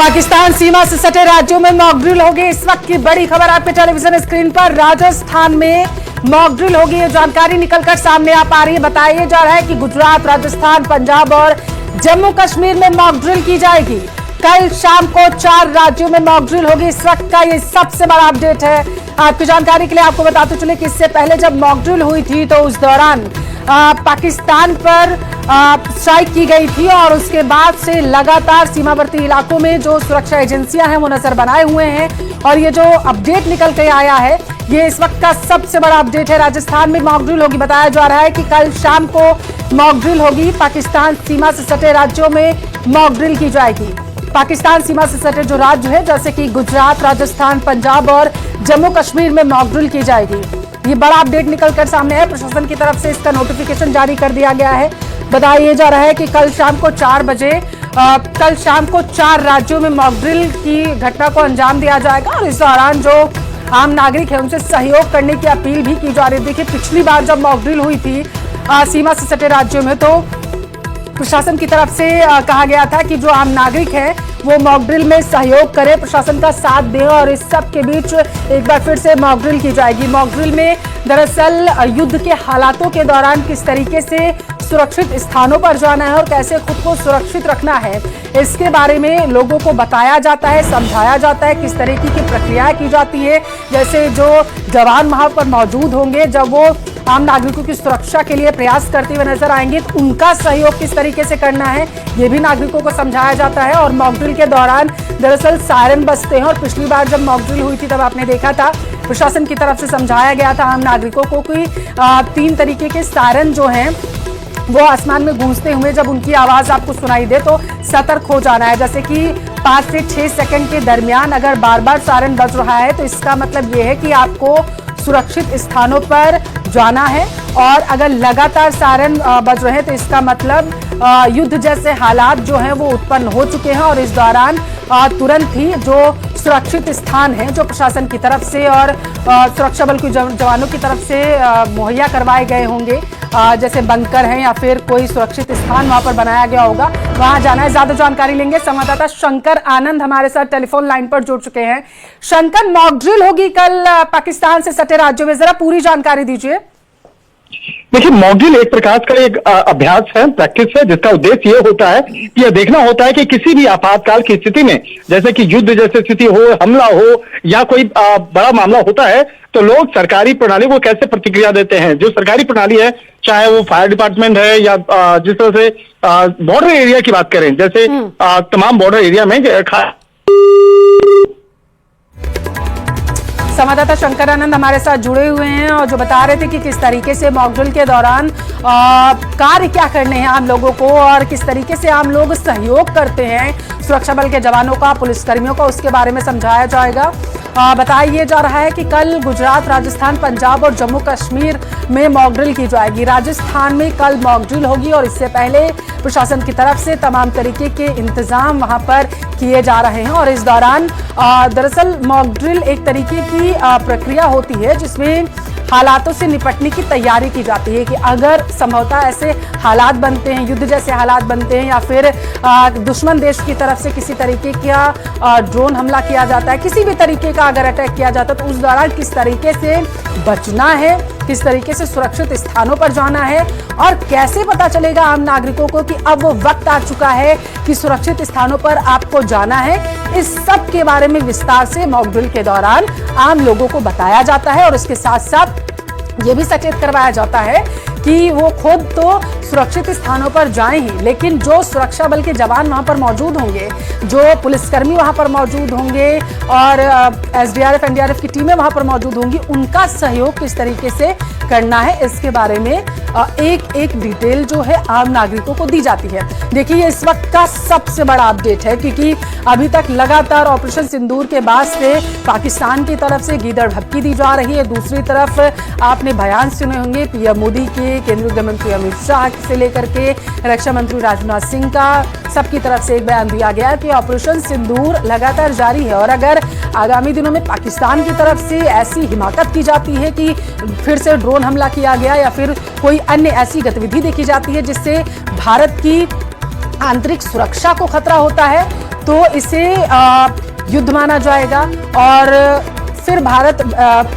पाकिस्तान सीमा से सटे राज्यों में मॉक ड्रिल होगी। इस वक्त की बड़ी खबर आपके टेलीविजन स्क्रीन पर, राजस्थान में मॉक ड्रिल होगी। ये जानकारी निकलकर सामने आ पा रही है। बताया जा रहा है कि गुजरात, राजस्थान, पंजाब और जम्मू कश्मीर में मॉक ड्रिल की जाएगी। कल शाम को 4 राज्यों में मॉक ड्रिल होगी। इस वक्त का ये सबसे बड़ा अपडेट है। आपकी जानकारी के लिए आपको बताते चले कि इससे पहले जब मॉक ड्रिल हुई थी तो उस दौरान पाकिस्तान पर स्ट्राइक की गई थी और उसके बाद से लगातार सीमावर्ती इलाकों में जो सुरक्षा एजेंसियां हैं वो नजर बनाए हुए हैं। और ये जो अपडेट निकल के आया है ये इस वक्त का सबसे बड़ा अपडेट है। राजस्थान में मॉक ड्रिल होगी। बताया जा रहा है कि कल शाम को मॉक ड्रिल होगी। पाकिस्तान सीमा से सटे राज्यों में मॉक ड्रिल की जाएगी। पाकिस्तान सीमा से सटे जो राज्य है जैसे कि गुजरात, राजस्थान, पंजाब और जम्मू कश्मीर में मॉक ड्रिल की जाएगी। ये बड़ा अपडेट निकलकर सामने है। प्रशासन की तरफ से इसका नोटिफिकेशन जारी कर दिया गया है। बताया जा रहा है कि कल शाम को 4 बजे कल शाम को 4 राज्यों में मॉक ड्रिल की घटना को अंजाम दिया जाएगा और इस दौरान जो आम नागरिक है उनसे सहयोग करने की अपील भी की जा रही है। देखिए, पिछली बार जब मॉक ड्रिल हुई थी सीमा से सटे राज्यों में तो प्रशासन की तरफ से कहा गया था कि जो आम नागरिक है वो मॉक ड्रिल में सहयोग करे, प्रशासन का साथ दे और इस सब के बीच एक बार फिर से मॉक ड्रिल की जाएगी। मॉक ड्रिल में दरअसल युद्ध के हालातों के दौरान किस तरीके से सुरक्षित स्थानों पर जाना है और कैसे खुद को सुरक्षित रखना है इसके बारे में लोगों को बताया जाता है, समझाया जाता है। किस तरीके की प्रक्रियाएं की जाती है, जैसे जो जवान वहां पर मौजूद होंगे जब वो आम नागरिकों की सुरक्षा के लिए प्रयास करते हुए नजर आएंगे तो उनका सहयोग किस तरीके से करना है ये भी नागरिकों को समझाया जाता है। और मॉक ड्रिल के दौरान दरअसल सायरन बजते हैं और पिछली बार जब मॉक ड्रिल हुई थी तब आपने देखा था प्रशासन की तरफ से समझाया गया था आम नागरिकों को कि 3 तरीके के सायरन जो हैं वो आसमान में गूंजते हुए जब उनकी आवाज आपको सुनाई दे तो सतर्क हो जाना है। जैसे कि 5 से 6 सेकंड के दरमियान अगर बार बार सायरन बज रहा है तो इसका मतलब ये है कि आपको सुरक्षित स्थानों पर जाना है और अगर लगातार सायरन बज रहे हैं तो इसका मतलब युद्ध जैसे हालात जो हैं वो उत्पन्न हो चुके हैं और इस दौरान तुरंत ही जो सुरक्षित स्थान है जो प्रशासन की तरफ से और सुरक्षा बल के जवानों की तरफ से मुहैया करवाए गए होंगे, जैसे बंकर हैं या फिर कोई सुरक्षित स्थान वहां पर बनाया गया होगा, वहां जाना है। ज्यादा जानकारी लेंगे संवाददाता शंकर आनंद हमारे साथ टेलीफोन लाइन पर जुड़ चुके हैं। शंकर, मॉक ड्रिल होगी कल पाकिस्तान से सटे राज्यों में, जरा पूरी जानकारी दीजिए। देखिए, मॉक ड्रिल एक प्रकार का एक अभ्यास है, प्रैक्टिस है, जिसका उद्देश्य ये होता है, यह देखना होता है कि किसी भी आपातकाल की स्थिति में, जैसे कि युद्ध जैसी स्थिति हो, हमला हो या कोई बड़ा मामला होता है तो लोग सरकारी प्रणाली को कैसे प्रतिक्रिया देते हैं। जो सरकारी प्रणाली है, चाहे वो फायर डिपार्टमेंट है या जिस तरह से बॉर्डर एरिया की बात करें, जैसे तमाम बॉर्डर एरिया में संवाददाता शंकर आनंद हमारे साथ जुड़े हुए हैं और जो बता रहे थे कि किस तरीके से मॉक ड्रिल के दौरान कार्य क्या करने हैं आम लोगों को और किस तरीके से आम लोग सहयोग करते हैं सुरक्षा बल के जवानों का, पुलिसकर्मियों का, उसके बारे में समझाया जाएगा। बताया जा रहा है कि कल गुजरात, राजस्थान, पंजाब और जम्मू कश्मीर में मॉक ड्रिल की जाएगी। राजस्थान में कल मॉक ड्रिल होगी और इससे पहले प्रशासन की तरफ से तमाम तरीके के इंतजाम वहां पर किए जा रहे हैं और इस दौरान दरअसल मॉक ड्रिल एक तरीके की प्रक्रिया होती है जिसमें हालातों से निपटने की तैयारी की जाती है कि अगर संभवतः ऐसे हालात बनते हैं, युद्ध जैसे हालात बनते हैं या फिर दुश्मन देश की तरफ से किसी तरीके का ड्रोन हमला किया जाता है, किसी भी तरीके का अगर अटैक किया जाता है तो उस दौरान किस तरीके से बचना है, किस तरीके से सुरक्षित स्थानों पर जाना है और कैसे पता चलेगा आम नागरिकों को कि अब वो वक्त आ चुका है कि सुरक्षित स्थानों पर आपको जाना है। इस सब के बारे में विस्तार से मॉक ड्रिल के दौरान आम लोगों को बताया जाता है और इसके साथ साथ ये भी सचेत करवाया जाता है कि वो खुद तो सुरक्षित स्थानों पर जाएं ही, लेकिन जो सुरक्षा बल के जवान वहां पर मौजूद होंगे, जो पुलिसकर्मी वहां पर मौजूद होंगे और एसडीआरएफ, एनडीआरएफ की टीमें वहां पर मौजूद होंगी, उनका सहयोग किस तरीके से करना है इसके बारे में एक एक डिटेल जो है आम नागरिकों को दी जाती है। देखिए, इस वक्त का सबसे बड़ा अपडेट है क्योंकि अभी तक लगातार ऑपरेशन सिंदूर के बाद से पाकिस्तान की तरफ से गीदड़ भपकी दी जा रही है। दूसरी तरफ आपने बयान सुने होंगे पीएम मोदी के, केंद्रीय गृह मंत्री अमित शाह से लेकर के रक्षा मंत्री राजनाथ सिंह का, सबकी तरफ से एक बयान दिया गया कि ऑपरेशन सिंदूर लगातार जारी है और अगर आगामी दिनों में पाकिस्तान की तरफ से ऐसी हिमाकत की जाती है कि फिर से ड्रोन हमला किया गया या फिर कोई अन्य ऐसी गतिविधि देखी जाती है जिससे भारत की आंतरिक सुरक्षा को खतरा होता है तो इसे युद्ध माना जाएगा और फिर भारत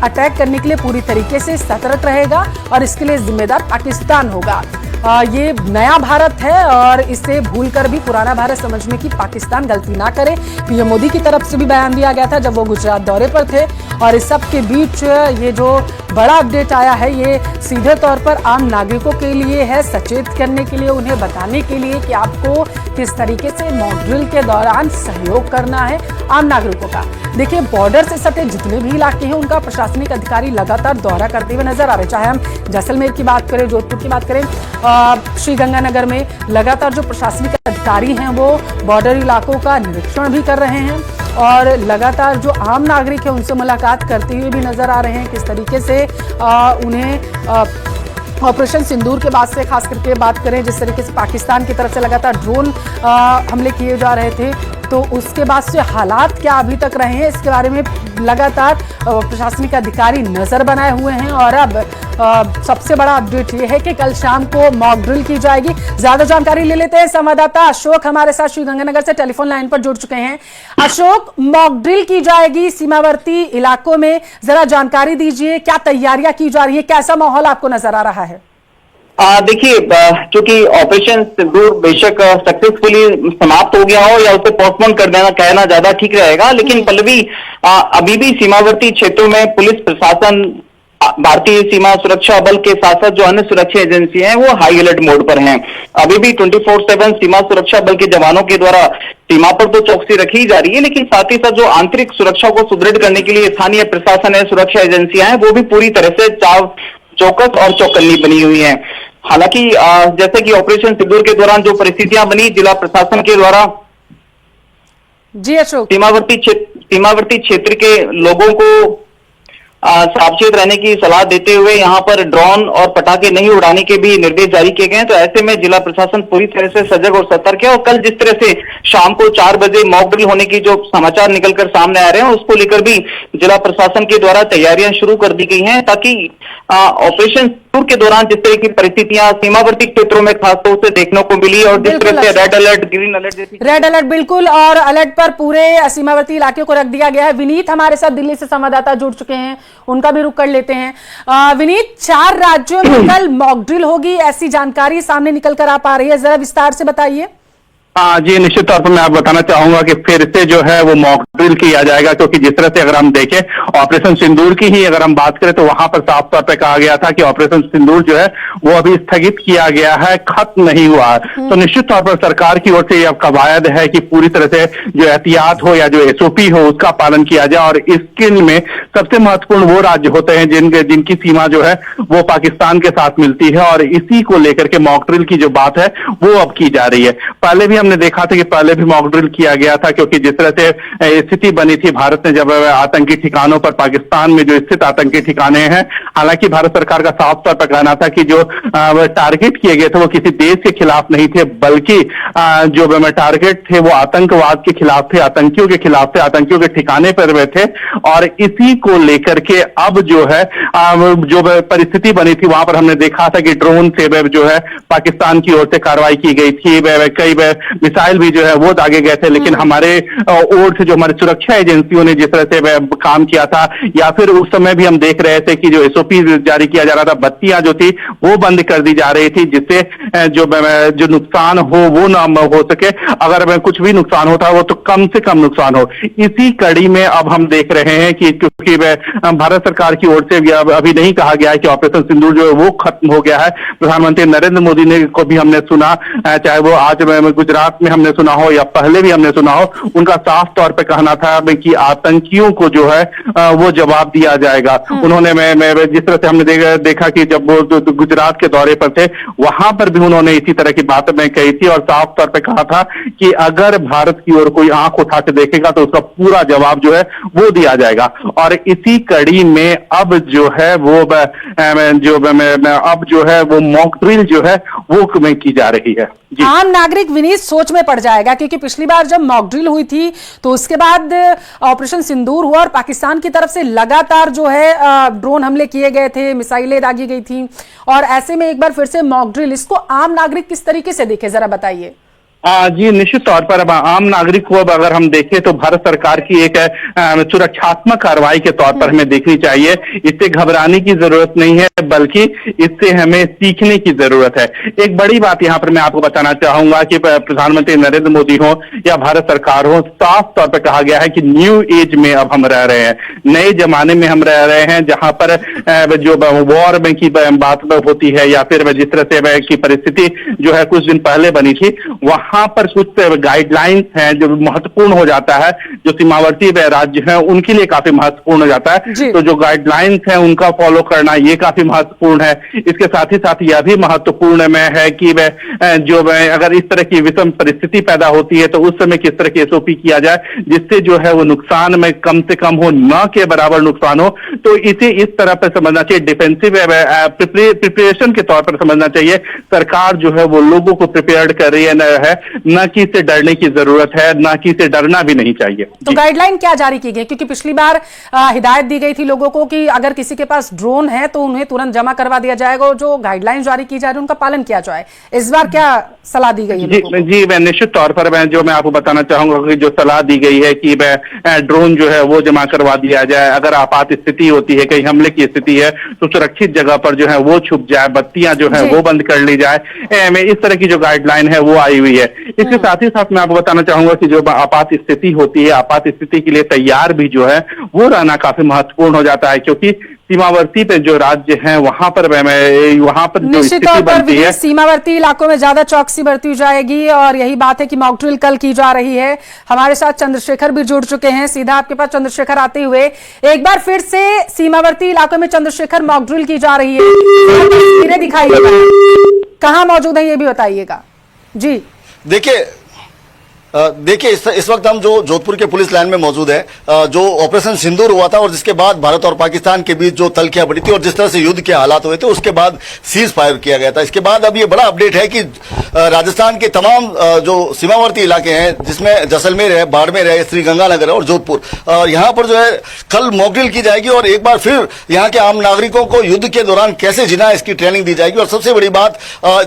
अटैक करने के लिए पूरी तरीके से सतर्क रहेगा और इसके लिए जिम्मेदार पाकिस्तान होगा। ये नया भारत है और इसे भूलकर भी पुराना भारत समझने की पाकिस्तान गलती ना करे। पीएम मोदी की तरफ से भी बयान दिया गया था जब वो गुजरात दौरे पर थे और इस सब के बीच ये जो बड़ा अपडेट आया है ये सीधे तौर पर आम नागरिकों के लिए है, सचेत करने के लिए, उन्हें बताने के लिए कि आपको किस तरीके से मॉक ड्रिल के दौरान सहयोग करना है आम नागरिकों का। देखिए, बॉर्डर से सटे जितने भी इलाके हैं उनका प्रशासनिक अधिकारी लगातार दौरा करते हुए नजर आ रहे, चाहे हम जैसलमेर की बात करें, जोधपुर की बात करें, श्रीगंगानगर में लगातार जो प्रशासनिक अधिकारी हैं वो बॉर्डर इलाकों का निरीक्षण भी कर रहे हैं और लगातार जो आम नागरिक है उनसे मुलाकात करते हुए भी नजर आ रहे हैं। किस तरीके से उन्हें ऑपरेशन सिंदूर के बाद से खास करके बात करें, जिस तरीके से पाकिस्तान की तरफ से लगातार ड्रोन हमले किए जा रहे थे तो उसके बाद से हालात क्या अभी तक रहे हैं इसके बारे में लगातार प्रशासनिक अधिकारी नजर बनाए हुए हैं। और अब सबसे बड़ा अपडेट ये है कि कल शाम को मॉक ड्रिल की जाएगी। ज्यादा जानकारी ले लेते हैं, संवाददाता अशोक हमारे साथ श्रीगंगानगर से टेलीफोन लाइन पर जुड़ चुके हैं। अशोक, मॉक ड्रिल की जाएगी सीमावर्ती इलाकों में, जरा जानकारी दीजिए, क्या तैयारियां की जा रही है, कैसा माहौल आपको नजर आ रहा है? देखिए, चूंकि ऑपरेशन सिंदूर बेशक सक्सेसफुली समाप्त हो गया हो या उसे पोस्टपोन कर देना कहना ज्यादा ठीक रहेगा, लेकिन पल्लवी अभी भी सीमावर्ती क्षेत्रों में पुलिस प्रशासन, भारतीय सीमा सुरक्षा बल के साथ साथ जो अन्य सुरक्षा एजेंसियां हैं वो हाई अलर्ट मोड पर हैं। अभी भी 24/7 सीमा सुरक्षा बल के जवानों के द्वारा सीमा पर तो चौकसी रखी जा रही है, लेकिन साथ ही साथ जो आंतरिक सुरक्षा को सुदृढ़ करने के लिए स्थानीय प्रशासन है, सुरक्षा एजेंसियां हैं, वो भी पूरी तरह से चौकस और चौकन्नी बनी हुई है। हालांकि जैसे कि ऑपरेशन सिंदूर के दौरान जो परिस्थितियां बनी, जिला प्रशासन के द्वारा जी अशोक, सीमावर्ती क्षेत्र के लोगों को सावचेत रहने की सलाह देते हुए यहाँ पर ड्रोन और पटाखे नहीं उड़ाने के भी निर्देश जारी किए गए हैं। तो ऐसे में जिला प्रशासन पूरी तरह से सजग और सतर्क है और कल जिस तरह से शाम को 4 बजे मॉक ड्रिल होने की जो समाचार निकलकर सामने आ रहे हैं उसको लेकर भी जिला प्रशासन के द्वारा तैयारियां शुरू कर दी गई हैं, ताकि ऑपरेशन सिंदूर के दौरान जिस तरह की परिस्थितियां सीमावर्ती क्षेत्रों में खासतौर से देखने को मिली और जिस तरह से रेड अलर्ट, ग्रीन अलर्ट जैसी रेड अलर्ट बिल्कुल और अलर्ट पर पूरे सीमावर्ती इलाके को रख दिया गया है। विनीत हमारे साथ दिल्ली से संवाददाता जुड़ चुके हैं, उनका भी रुख कर लेते हैं। विनीत, 4 राज्यों में कल मॉक ड्रिल होगी, ऐसी जानकारी सामने निकल कर आ पा रही है, जरा विस्तार से बताइए। जी, निश्चित तौर पर मैं आप बताना चाहूंगा कि फिर से जो है वो मॉक ड्रिल किया जाएगा, क्योंकि जिस तरह से अगर हम देखें ऑपरेशन सिंदूर की ही अगर हम बात करें तो वहां पर साफ तौर पे कहा गया था कि ऑपरेशन सिंदूर जो है वो अभी स्थगित किया गया है, खत्म नहीं हुआ। तो निश्चित तौर पर सरकार की ओर से यह कवायद है कि पूरी तरह से जो एहतियात हो या जो एसओपी हो उसका पालन किया जाए और इसके में सबसे महत्वपूर्ण वो राज्य होते हैं जिनकी सीमा जो है वो पाकिस्तान के साथ मिलती है और इसी को लेकर के मॉक ड्रिल की जो बात है वो अब की जा रही है। पहले भी हमने देखा था कि पहले भी मॉक ड्रिल किया गया था, क्योंकि जिस तरह से स्थिति बनी थी भारत ने जब आतंकी ठिकानों पर, पाकिस्तान में जो स्थित आतंकी ठिकाने हैं, हालांकि भारत सरकार का साफ तौर पर कहना था कि जो टारगेट किए गए थे वो किसी देश के खिलाफ नहीं थे, बल्कि जो टारगेट थे वो आतंकवाद के खिलाफ थे, आतंकियों के खिलाफ थे, आतंकियों के ठिकाने पर वे थे। और इसी को लेकर के अब जो है जो परिस्थिति बनी थी वहां पर हमने देखा था कि ड्रोन से जो है पाकिस्तान की ओर से कार्रवाई की गई थी, कई मिसाइल भी जो है वो दागे गए थे, लेकिन हमारे ओर से जो हमारी सुरक्षा एजेंसियों ने जिस तरह से काम किया था, या फिर उस समय भी हम देख रहे थे कि जो एसओपी जारी किया जा रहा था, बत्तियां जो थी वो बंद कर दी जा रही थी, जिससे जो नुकसान हो वो ना हो सके, अगर कुछ भी नुकसान होता हो तो कम से कम नुकसान हो। इसी कड़ी में अब हम देख रहे हैं कि क्योंकि भारत सरकार की ओर से अभी नहीं कहा गया है कि ऑपरेशन सिंदूर जो है वो खत्म हो गया है। प्रधानमंत्री नरेंद्र मोदी ने को भी हमने सुना, चाहे वो आज गुजरात में हमने सुना हो या पहले भी हमने सुना हो, उनका साफ तौर पे कहना था कि आतंकियों को जो है वो जवाब दिया जाएगा। उन्होंने मैं जिस तरह से हमने देखा कि जब वो गुजरात के दौरे पर थे वहां पर भी उन्होंने इसी तरह की बात में कही थी और साफ तौर पे कहा था कि अगर भारत की ओर कोई आंख उठा के देखेगा तो उसका पूरा जवाब जो है वो दिया जाएगा। और इसी कड़ी में अब जो है वो अब जो है वो मॉक ड्रिल जो है वो की जा रही है। आम नागरिक विनीत सोच में पड़ जाएगा, क्योंकि पिछली बार जब मॉक ड्रिल हुई थी तो उसके बाद ऑपरेशन सिंदूर हुआ और पाकिस्तान की तरफ से लगातार जो है ड्रोन हमले किए गए थे, मिसाइलें दागी गई थी, और ऐसे में एक बार फिर से मॉक ड्रिल, इसको आम नागरिक किस तरीके से देखे, जरा बताइए। जी निश्चित तौर पर अब आम नागरिक को अब अगर हम देखें तो भारत सरकार की एक सुरक्षात्मक कार्रवाई के तौर पर हमें देखनी चाहिए। इससे घबराने की जरूरत नहीं है, बल्कि इससे हमें सीखने की जरूरत है। एक बड़ी बात यहाँ पर मैं आपको बताना चाहूंगा कि प्रधानमंत्री नरेंद्र मोदी हो या भारत सरकार हो, साफ तौर पर कहा गया है कि न्यू एज में अब हम रह रहे हैं, नए जमाने में हम रह रहे हैं, जहां पर जो वॉर में की बात होती है या फिर जिस तरह से की परिस्थिति जो है कुछ दिन पहले बनी थी, वहां पर कुछ गाइडलाइंस हैं जो महत्वपूर्ण हो जाता है, जो सीमावर्ती राज्य हैं उनके लिए काफी महत्वपूर्ण हो जाता है। तो जो गाइडलाइंस हैं उनका फॉलो करना ये काफी महत्वपूर्ण है। इसके साथ ही साथ यह भी महत्वपूर्ण में है कि जो अगर इस तरह की विषम परिस्थिति पैदा होती है तो उस समय किस तरह की एसओपी किया जाए जिससे जो है वो नुकसान में कम से कम हो, न के बराबर नुकसान हो। तो इसे इस तरह पर समझना चाहिए, डिफेंसिव प्रिपरेशन के तौर पर समझना चाहिए। सरकार जो है वो लोगों को प्रिपेयर्ड कर रही है, न कि इससे डरने की जरूरत है, न कि इससे डरना भी नहीं चाहिए। तो गाइडलाइन क्या जारी की गई? क्योंकि पिछली बार हिदायत दी गई थी लोगों को कि अगर किसी के पास ड्रोन है तो उन्हें तुरंत जमा करवा दिया जाएगा और जो गाइडलाइन जारी की जा रही है उनका पालन किया जाए। इस बार क्या सलाह दी गई है? जी मैं निश्चित तौर पर मैं आपको बताना चाहूंगा कि जो सलाह दी गई है कि ड्रोन जो है वो जमा करवा दिया जाए। अगर आपात स्थिति होती है, कहीं हमले की स्थिति है, तो सुरक्षित जगह पर जो है वो छुप जाए, बत्तियां जो है वो बंद कर ली जाए। इस तरह की जो गाइडलाइन है वो आई हुई है। इसके साथ ही साथ मैं आपको बताना चाहूंगा कि जो आपात स्थिति होती है, आपात स्थिति के लिए तैयार भी जो है वो रहना काफी महत्वपूर्ण हो जाता है, क्योंकि सीमावर्ती पे जो राज्य हैं वहां पर जो स्थिति बनती है, सीमावर्ती इलाकों में ज्यादा चौकसी बरती जाएगी। और यही बात है कि मॉक ड्रिल कल की जा रही है। हमारे साथ चंद्रशेखर भी जुड़ चुके हैं। सीधा आपके पास चंद्रशेखर आते हुए, एक बार फिर से सीमावर्ती इलाकों में चंद्रशेखर मॉक ड्रिल की जा रही है, तस्वीरें दिखाइएगा, कहाँ मौजूद है ये भी बताइएगा। जी देखिए इस वक्त हम जो जोधपुर के पुलिस लाइन में मौजूद है, जो ऑपरेशन सिंदूर हुआ था और जिसके बाद भारत और पाकिस्तान के बीच जो तलखियां बढ़ी थी और जिस तरह से युद्ध के हालात हुए थे, उसके बाद सीज फायर किया गया था। इसके बाद अब ये बड़ा अपडेट है कि राजस्थान के तमाम जो सीमावर्ती इलाके हैं, जिसमें जैसलमेर है, बाड़मेर है, श्रीगंगानगर है और जोधपुर, यहाँ पर जो है कल मॉक ड्रिल की जाएगी और एक बार फिर यहाँ के आम नागरिकों को युद्ध के दौरान कैसे जीना है इसकी ट्रेनिंग दी जाएगी। और सबसे बड़ी बात,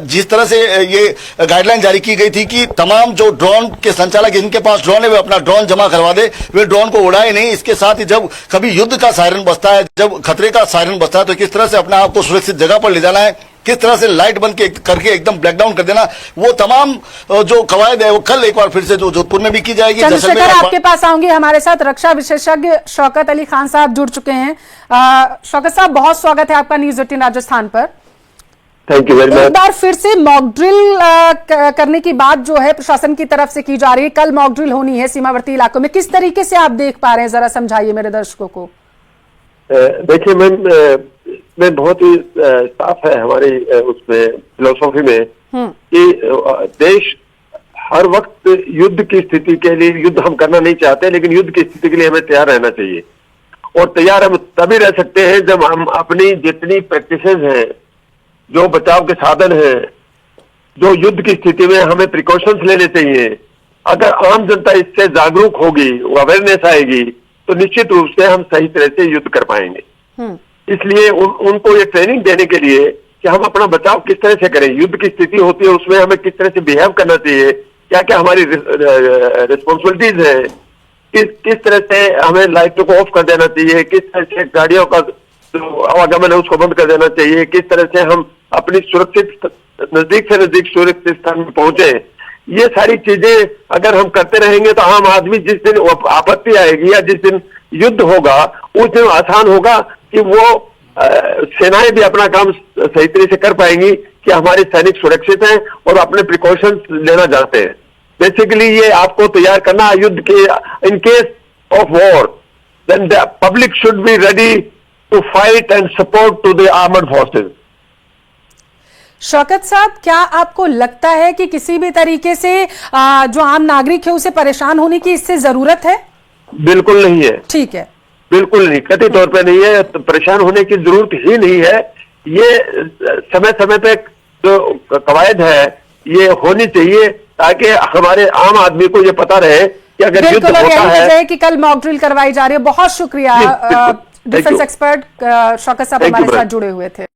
जिस तरह से ये गाइडलाइन जारी की गई थी कि तमाम जो ड्रोन के संचालक, इनके पास ड्रोन है, वे अपना ड्रोन जमा करवा दे, वे ड्रोन को उड़ाए नहीं। इसके साथ ही जब कभी युद्ध का सायरन बजता है, जब खतरे का सायरन बजता है, तो किस तरह से अपने आप को सुरक्षित जगह पर ले जाना है, किस तरह से लाइट बंद करके एकदम ब्लैकडाउन कर देना, वो तमाम जो कवायद है वो कल एक बार फिर से जो जोधपुर में भी की जाएगी। चंद्रशेखर, आपके पास आऊंगी। हमारे साथ रक्षा विशेषज्ञ शौकत अली खान साहब जुड़ चुके हैं। शौकत साहब, बहुत स्वागत है आपका न्यूज 18 राजस्थान पर। Thank you very much. एक बार फिर से मॉक ड्रिल करने की बात जो है प्रशासन की तरफ से की जा रही है, कल मॉक ड्रिल होनी है सीमावर्ती इलाकों में, किस तरीके से आप देख पा रहे हैं, जरा समझाइए मेरे दर्शकों को। देखिए मैं बहुत ही साफ है हमारी उसमें फिलोसॉफी में कि देश हर वक्त युद्ध की स्थिति के लिए, युद्ध हम करना नहीं चाहते, लेकिन युद्ध की स्थिति के लिए हमें तैयार रहना चाहिए। और तैयार हम तभी रह सकते हैं जब हम अपनी जितनी प्रैक्टिसेस हैं, जो बचाव के साधन हैं, जो युद्ध की स्थिति में हमें प्रिकॉशंस लेने चाहिए, अगर आम जनता इससे जागरूक होगी, अवेयरनेस आएगी, तो निश्चित रूप से हम सही तरह से युद्ध कर पाएंगे। इसलिए उनको ये ट्रेनिंग देने के लिए कि हम अपना बचाव किस तरह से करें, युद्ध की स्थिति होती है उसमें हमें किस तरह से बिहेव करना चाहिए, क्या क्या हमारी रिस्पॉन्सिबिलिटीज है, किस तरह से हमें लाइटों को ऑफ कर देना चाहिए, किस तरह से गाड़ियों का जो आवागमन है उसको बंद कर देना चाहिए, किस तरह से हम अपनी सुरक्षित नजदीक से नजदीक सुरक्षित स्थान में पहुंचे। ये सारी चीजें अगर हम करते रहेंगे तो आम आदमी जिस दिन आपत्ति आएगी या जिस दिन युद्ध होगा उस दिन आसान होगा कि वो सेनाएं भी अपना काम सही तरह से कर पाएंगी कि हमारे सैनिक सुरक्षित हैं और अपने प्रिकॉशंस लेना जानते हैं। बेसिकली ये आपको तैयार करना युद्ध के, in case of war then the public should be ready to fight and support to the armed forces. Shaukat साहब, क्या आपको लगता है कि किसी भी तरीके से जो आम नागरिक है उसे परेशान होने की इससे जरूरत है? बिल्कुल नहीं है। ठीक है, बिल्कुल नहीं, कतई तौर पे नहीं है, तो परेशान होने की जरूरत ही नहीं है। ये समय समय पे जो कवायद है ये होनी चाहिए ताकि हमारे आम आदमी को ये पता रहे कि अगर युद्ध होता है कि कल मॉक ड्रिल करवाई जा रही है। बहुत शुक्रिया। डिफेंस एक्सपर्ट शौकत साहब हमारे साथ जुड़े हुए थे।